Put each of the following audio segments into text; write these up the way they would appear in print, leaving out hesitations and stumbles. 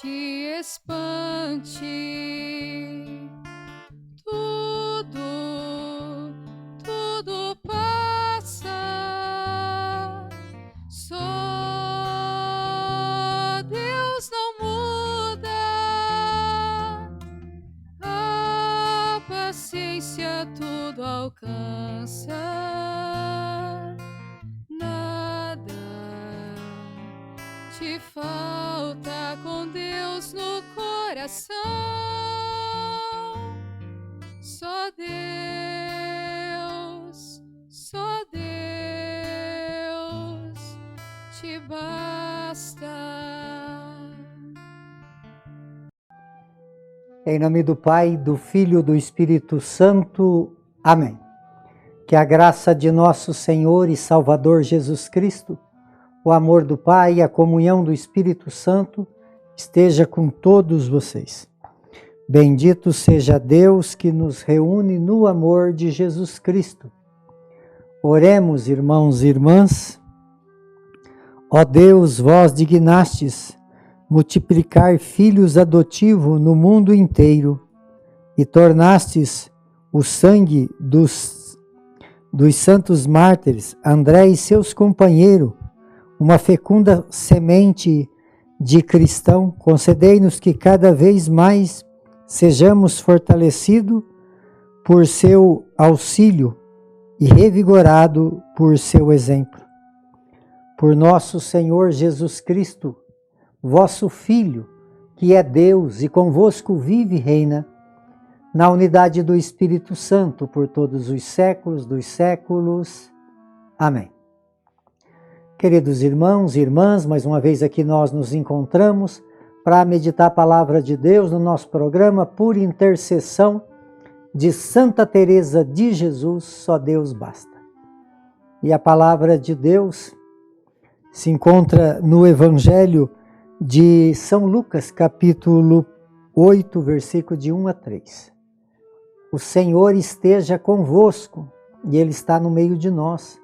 te espante. Tudo passa, só Deus não muda, a paciência tudo alcança, nada te falta com Deus no coração. Só Deus te basta. Em nome do Pai, do Filho e do Espírito Santo. Amém. Que a graça de nosso Senhor e Salvador Jesus Cristo, o amor do Pai e a comunhão do Espírito Santo esteja com todos vocês. Bendito seja Deus que nos reúne no amor de Jesus Cristo. Oremos, irmãos e irmãs. Ó Deus, vós dignastes multiplicar filhos adotivos no mundo inteiro e tornastes o sangue dos santos mártires, André e seus companheiros, uma fecunda semente de cristão. Concedei-nos que cada vez mais sejamos fortalecidos por seu auxílio e revigorados por seu exemplo. Por nosso Senhor Jesus Cristo, vosso Filho, que é Deus e convosco vive e reina, na unidade do Espírito Santo, por todos os séculos dos séculos. Amém. Queridos irmãos e irmãs, mais uma vez aqui nós nos encontramos para meditar a palavra de Deus no nosso programa por intercessão de Santa Teresa de Jesus, só Deus basta. E a palavra de Deus se encontra no Evangelho de São Lucas, capítulo 8, versículo de 1 a 3. O Senhor esteja convosco e Ele está no meio de nós.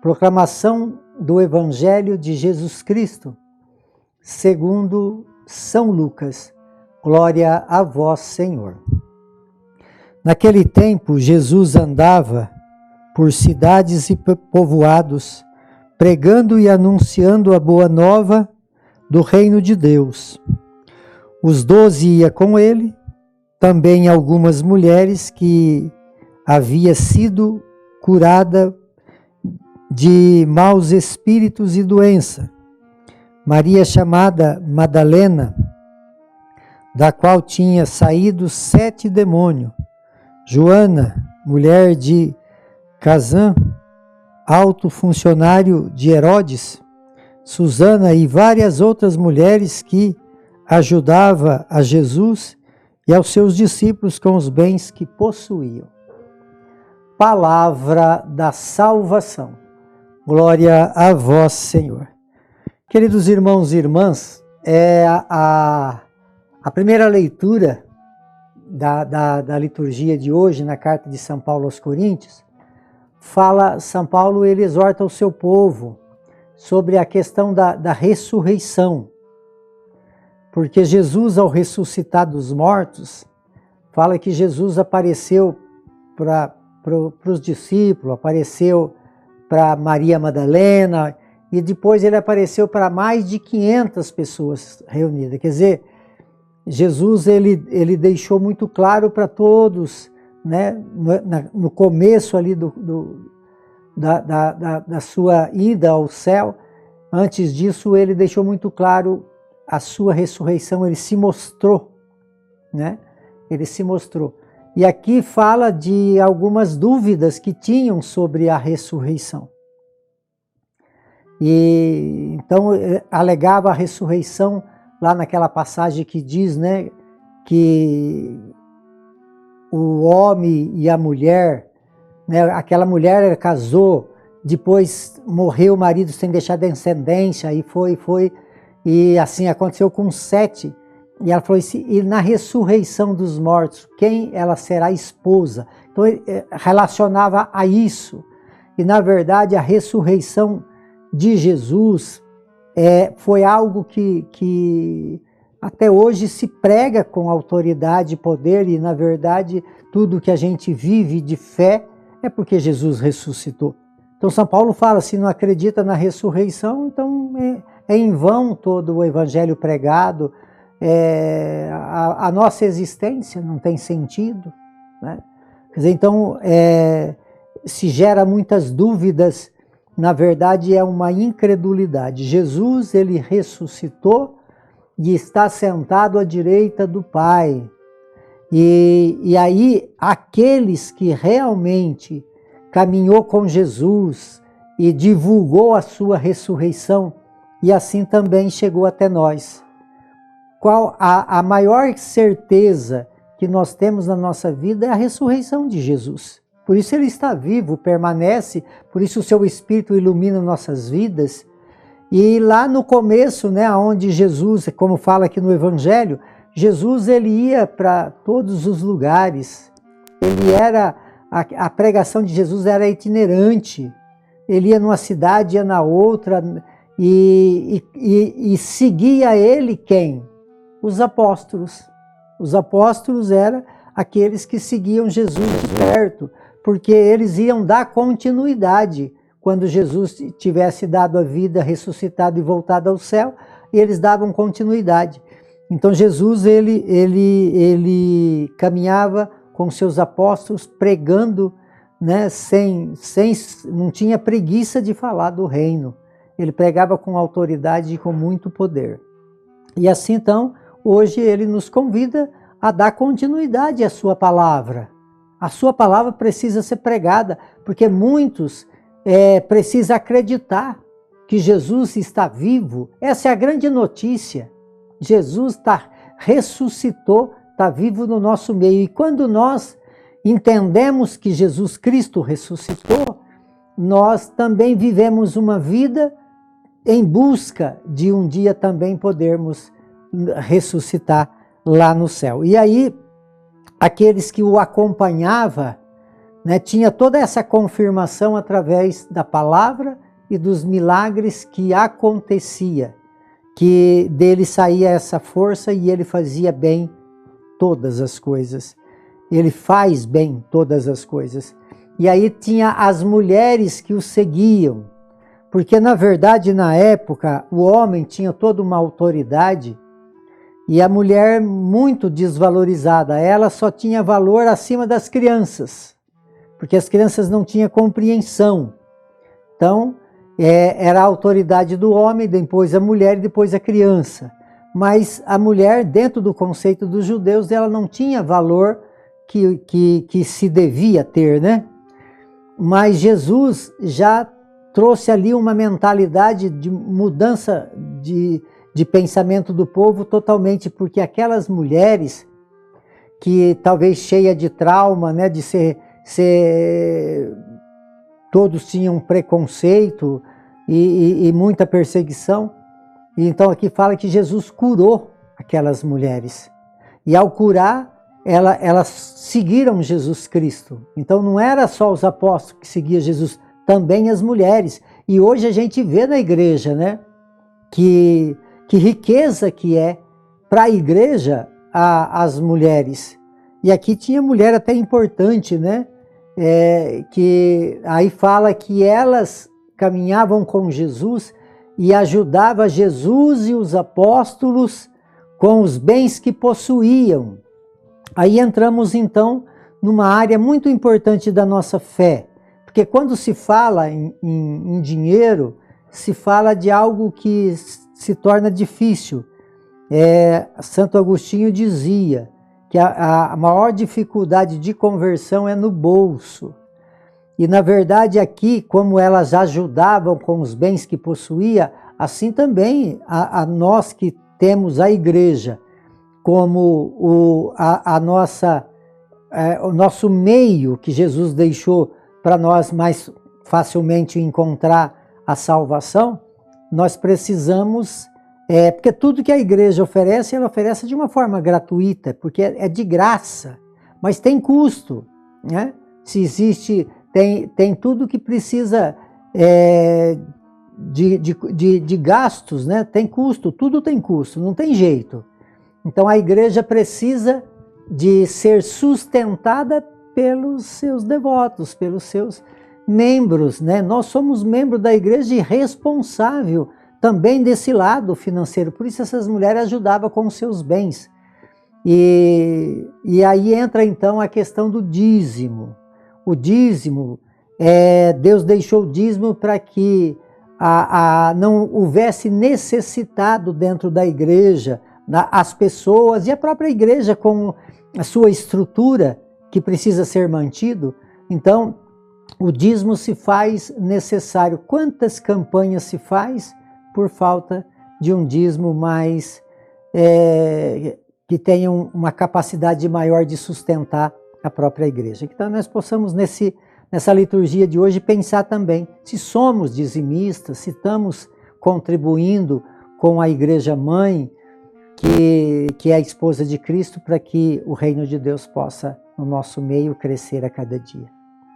Proclamação do Evangelho de Jesus Cristo, segundo São Lucas. Glória a vós, Senhor. Naquele tempo, Jesus andava por cidades e povoados, pregando e anunciando a boa nova do reino de Deus. Os 12 iam com ele, também algumas mulheres que havia sido curada de maus espíritos e doença. Maria, chamada Madalena, da qual tinha saído 7 demônios. Joana, mulher de Casã, alto funcionário de Herodes. Susana e várias outras mulheres que ajudavam a Jesus e aos seus discípulos com os bens que possuíam. Palavra da salvação. Glória a vós, Senhor. Queridos irmãos e irmãs, a primeira leitura da liturgia de hoje, na carta de São Paulo aos Coríntios, São Paulo ele exorta o seu povo sobre a questão da ressurreição. Porque Jesus, ao ressuscitar dos mortos, fala que Jesus apareceu para os discípulos, apareceu para Maria Madalena, e depois ele apareceu para mais de 500 pessoas reunidas. Quer dizer, Jesus ele deixou muito claro para todos, né, no começo ali da sua ida ao céu. Antes disso, ele deixou muito claro a sua ressurreição, ele se mostrou, né? Ele se mostrou. E aqui fala de algumas dúvidas que tinham sobre a ressurreição. E então alegava a ressurreição lá naquela passagem que diz, né, que o homem e a mulher, né, aquela mulher casou, depois morreu o marido sem deixar descendência, e foi, e assim aconteceu com 7. E ela falou assim, e na ressurreição dos mortos, quem ela será esposa? Então ele relacionava a isso. E na verdade a ressurreição de Jesus foi algo que até hoje se prega com autoridade e poder, e na verdade tudo que a gente vive de fé é porque Jesus ressuscitou. Então São Paulo fala, se não acredita na ressurreição, então é em vão todo o evangelho pregado, a nossa existência não tem sentido, né? Quer dizer, então se gera muitas dúvidas, na verdade é uma incredulidade. Jesus, ele ressuscitou e está sentado à direita do Pai. E aí, aqueles que realmente caminhou com Jesus e divulgou a sua ressurreição, e assim também chegou até nós. Qual a maior certeza que nós temos na nossa vida é a ressurreição de Jesus. Por isso ele está vivo, permanece, por isso o seu Espírito ilumina nossas vidas. E lá no começo, né, onde Jesus, como fala aqui no Evangelho, Jesus ele ia para todos os lugares. A pregação de Jesus era itinerante. Ele ia numa cidade, ia na outra, e seguia ele quem? Os apóstolos. Os apóstolos eram aqueles que seguiam Jesus de perto, porque eles iam dar continuidade. Quando Jesus tivesse dado a vida, ressuscitado e voltado ao céu, eles davam continuidade. Então Jesus ele caminhava com seus apóstolos pregando, né, não tinha preguiça de falar do reino. Ele pregava com autoridade e com muito poder. E assim então, hoje ele nos convida a dar continuidade à sua palavra. A sua palavra precisa ser pregada, porque muitos precisam acreditar que Jesus está vivo. Essa é a grande notícia. Jesus ressuscitou, está vivo no nosso meio. E quando nós entendemos que Jesus Cristo ressuscitou, nós também vivemos uma vida em busca de um dia também podermos ressuscitar lá no céu. E aí, aqueles que o acompanhavam, né, tinha toda essa confirmação através da palavra e dos milagres que acontecia, que dele saía essa força e ele fazia bem todas as coisas. Ele faz bem todas as coisas. E aí tinha as mulheres que o seguiam, porque na verdade na época o homem tinha toda uma autoridade e a mulher muito desvalorizada. Ela só tinha valor acima das crianças, porque as crianças não tinham compreensão. Então, era a autoridade do homem, depois a mulher e depois a criança. Mas a mulher, dentro do conceito dos judeus, ela não tinha valor que se devia ter, né? Mas Jesus já trouxe ali uma mentalidade de mudança de pensamento do povo totalmente, porque aquelas mulheres que talvez cheia de trauma, né, de todos tinham preconceito e muita perseguição. E então aqui fala que Jesus curou aquelas mulheres. E ao curar, elas seguiram Jesus Cristo. Então não era só os apóstolos que seguiam Jesus, também as mulheres. E hoje a gente vê na igreja, né, que riqueza que é para a igreja as mulheres. E aqui tinha mulher até importante, né? Que aí fala que elas caminhavam com Jesus e ajudavam Jesus e os apóstolos com os bens que possuíam. Aí entramos então numa área muito importante da nossa fé, porque quando se fala em dinheiro, se fala de algo que se torna difícil. Santo Agostinho dizia que a maior dificuldade de conversão é no bolso. E na verdade aqui, como elas ajudavam com os bens que possuía, assim também a nós que temos a igreja como o nosso meio que Jesus deixou para nós mais facilmente encontrar a salvação, nós precisamos, porque tudo que a igreja oferece, ela oferece de uma forma gratuita, porque é de graça, mas tem custo, né? Se existe, tem tudo que precisa de gastos, né? Tem custo, tudo tem custo, não tem jeito. Então a igreja precisa de ser sustentada pelos seus devotos, pelos seus membros, né? Nós somos membros da igreja e responsável também desse lado financeiro. Por isso essas mulheres ajudavam com os seus bens. E aí entra então a questão do dízimo. O dízimo, Deus deixou o dízimo para que não houvesse necessitado dentro da igreja, as pessoas e a própria igreja com a sua estrutura que precisa ser mantido. Então, o dízimo se faz necessário. Quantas campanhas se faz por falta de um dízimo mais que tenha uma capacidade maior de sustentar a própria igreja? Então nós possamos nessa liturgia de hoje pensar também se somos dizimistas, se estamos contribuindo com a igreja mãe, que é a esposa de Cristo, para que o reino de Deus possa no nosso meio crescer a cada dia.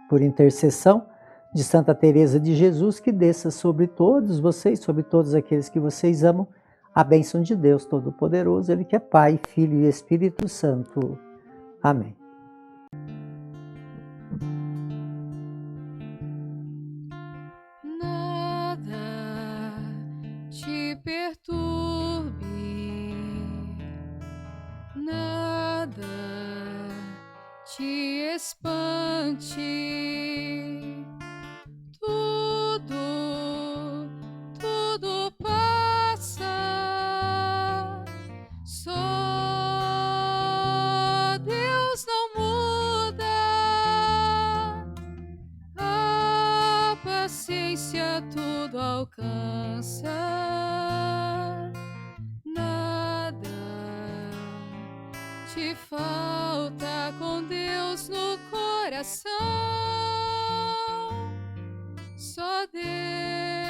Por intercessão de Santa Teresa de Jesus, que desça sobre todos vocês, sobre todos aqueles que vocês amam, a bênção de Deus Todo-Poderoso, Ele que é Pai, Filho e Espírito Santo. Amém. Nada te perturbe, nada te espante, tudo passa, só Deus não muda, a paciência tudo alcança, nada te falta com Deus no coração, só Deus